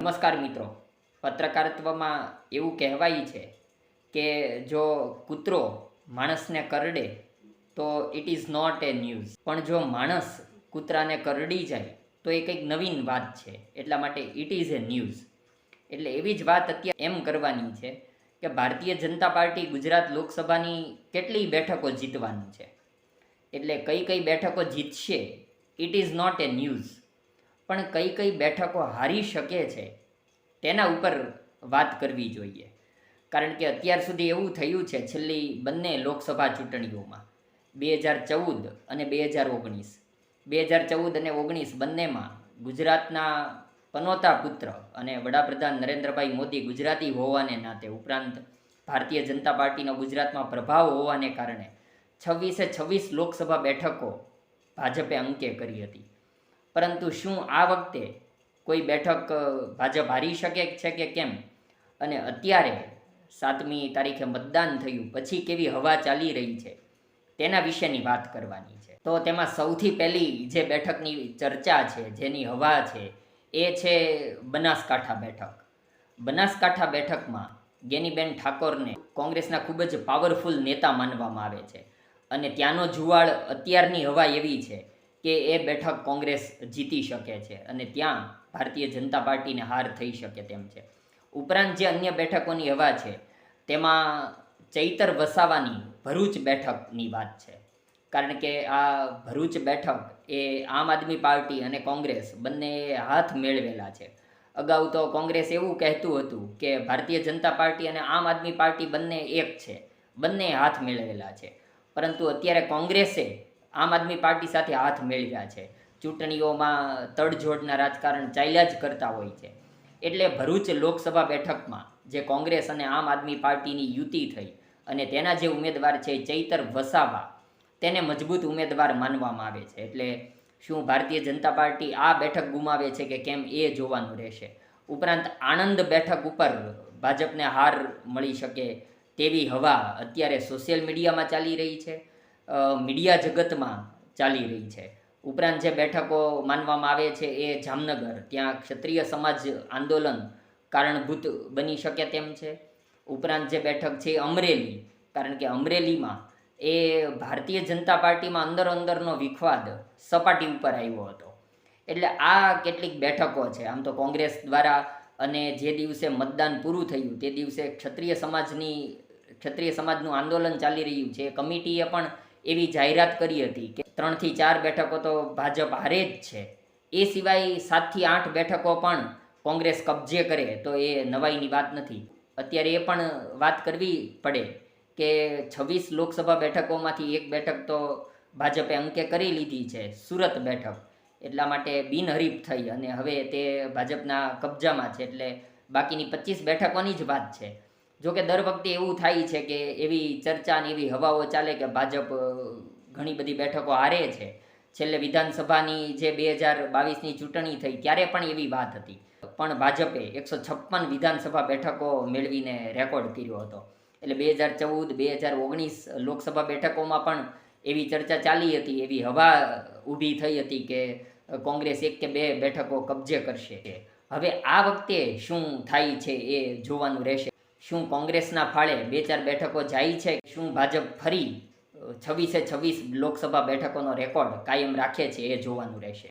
નમસ્કાર મિત્રો, પત્રકારત્વમાં એવું કહેવાય છે કે જો કૂતરો માણસને કરડે તો it is not a news, પણ જો માણસ કૂતરાને કરડી જાય તો એ કંઈક નવીન વાત છે. એટલા માટે ઇટ ઇઝ એ ન્યૂઝ. એટલે એવી જ વાત અત્યારે એમ કરવાની છે કે ભારતીય જનતા પાર્ટી ગુજરાત લોકસભાની કેટલી બેઠકો જીતવાની છે, એટલે કઈ કઈ બેઠકો જીતશે it is not a news, પણ કઈ કઈ બેઠકો હારી શકે છે તેના ઉપર વાત કરવી જોઈએ. કારણ કે અત્યાર સુધી એવું થયું છે, છેલ્લી બંને લોકસભા ચૂંટણીઓમાં 2014 અને 2019, 2014 અને 2019 બંનેમાં ગુજરાતના પનોતા પુત્ર અને વડાપ્રધાન નરેન્દ્રભાઈ મોદી ગુજરાતી હોવાને નાતે, ઉપરાંત ભારતીય જનતા પાર્ટીનો ગુજરાતમાં પ્રભાવ હોવાને કારણે 26 લોકસભા બેઠકો ભાજપે અંકે કરી હતી. પરંતુ શું આ વખતે કોઈ બેઠક ભાજપ હારી શકે છે કે કેમ, અને અત્યારે 7મી તારીખે મતદાન થયું પછી કેવી હવા ચાલી રહી છે તેના વિશેની વાત કરવાની છે. તો તેમાં સૌથી પહેલી જે બેઠકની ચર્ચા છે, જેની હવા છે, એ છે બનાસકાંઠા બેઠક. બનાસકાંઠા બેઠકમાં ગેનીબેન ઠાકોરને કોંગ્રેસના ખૂબ જ પાવરફુલ નેતા માનવામાં આવે છે, અને ત્યાંનો જુવાળ અત્યારની હવા એવી છે કે એ બેઠક કોંગ્રેસ જીતી શકે છે અને ત્યાં ભારતીય જનતા પાર્ટીને હાર થઈ શકે તેમ છે. ઉપરાંત જે અન્ય બેઠકોની હવા છે તેમાં ચૈતર વસાવાની ભરૂચ બેઠકની વાત છે. કારણ કે આ ભરૂચ બેઠક એ આમ આદમી પાર્ટી અને કોંગ્રેસ બંને હાથ મેળવેલા છે. અગાઉ તો કોંગ્રેસ એવું કહેતું હતું કે ભારતીય જનતા પાર્ટી અને આમ આદમી પાર્ટી બંને એક છે, બંને હાથ મેળવેલા છે. પરંતુ અત્યારે કોંગ્રેસે આમ આદમી પાર્ટી સાથે હાથ મેળવ્યા છે. ચૂંટણીઓમાં તડજોડના રાજકારણ ચાલ્યા જ કરતા હોય છે. એટલે ભરૂચ લોકસભા બેઠકમાં જે કોંગ્રેસ અને આમ આદમી પાર્ટીની યુતિ થઈ અને તેના જે ઉમેદવાર છે ચૈતર વસાવા, તેને મજબૂત ઉમેદવાર માનવામાં આવે છે. એટલે શું ભારતીય જનતા પાર્ટી આ બેઠક ગુમાવે છે કે કેમ, એ જોવાનું રહેશે. ઉપરાંત આણંદ બેઠક ઉપર ભાજપને હાર મળી શકે તેવી હવા અત્યારે સોશિયલ મીડિયામાં ચાલી રહી છે, મીડિયા જગતમાં ચાલી રહી છે. ઉપરાંત જે બેઠકો માનવામાં આવે છે એ જામનગર, ત્યાં ક્ષત્રિય સમાજ આંદોલન કારણભૂત બની શકે તેમ છે. ઉપરાંત જે બેઠક છે અમરેલી, કારણ કે અમરેલીમાં એ ભારતીય જનતા પાર્ટીમાં અંદરનો વિખવાદ સપાટી ઉપર આવ્યો હતો. એટલે આ કેટલીક બેઠકો છે. આમ તો કોંગ્રેસ દ્વારા અને જે દિવસે મતદાન પૂરું થયું તે દિવસે ક્ષત્રિય સમાજનું આંદોલન ચાલી રહ્યું છે. કમિટીએ પણ એવી જાહેરાત કરી હતી કે 3 થી 4 બેઠકો તો ભાજપ હારે જ છે, એ સિવાય 7 થી 8 બેઠકો પણ કોંગ્રેસ કબજે કરે તો એ નવાઈની વાત નથી. અત્યારે એ પણ વાત કરવી પડે કે 26 લોકસભા બેઠકોમાંથી એક બેઠક તો ભાજપે અંકે કરી લીધી છે, સુરત બેઠક. એટલા માટે બિનહરીફ થઈ અને હવે તે ભાજપના કબજામાં છે. એટલે બાકીની 25 બેઠકોની જ વાત છે. જોકે દર વખતે એવું થાય છે કે એવી ચર્ચા અને એવી હવાઓ ચાલે કે ભાજપ ઘણી બધી બેઠકો હારે છે. છેલ્લે વિધાનસભાની જે 2022ની ચૂંટણી થઈ ત્યારે પણ એવી વાત હતી, પણ ભાજપે 156 વિધાનસભા બેઠકો મેળવીને રેકોર્ડ કર્યો હતો. એટલે 2014, 2019 લોકસભા બેઠકોમાં પણ એવી ચર્ચા ચાલી હતી, એવી હવા ઊભી થઈ હતી કે કોંગ્રેસ 1 કે 2 બેઠકો કબજે કરશે. હવે આ વખતે શું થાય છે એ જોવાનું રહેશે. શું કોંગ્રેસના ફાળે 2-4 બેઠકો જાય છે? શું ભાજપ ફરી 26 લોકસભા બેઠકોનો રેકોર્ડ કાયમ રાખે છે? એ જોવાનું રહેશે.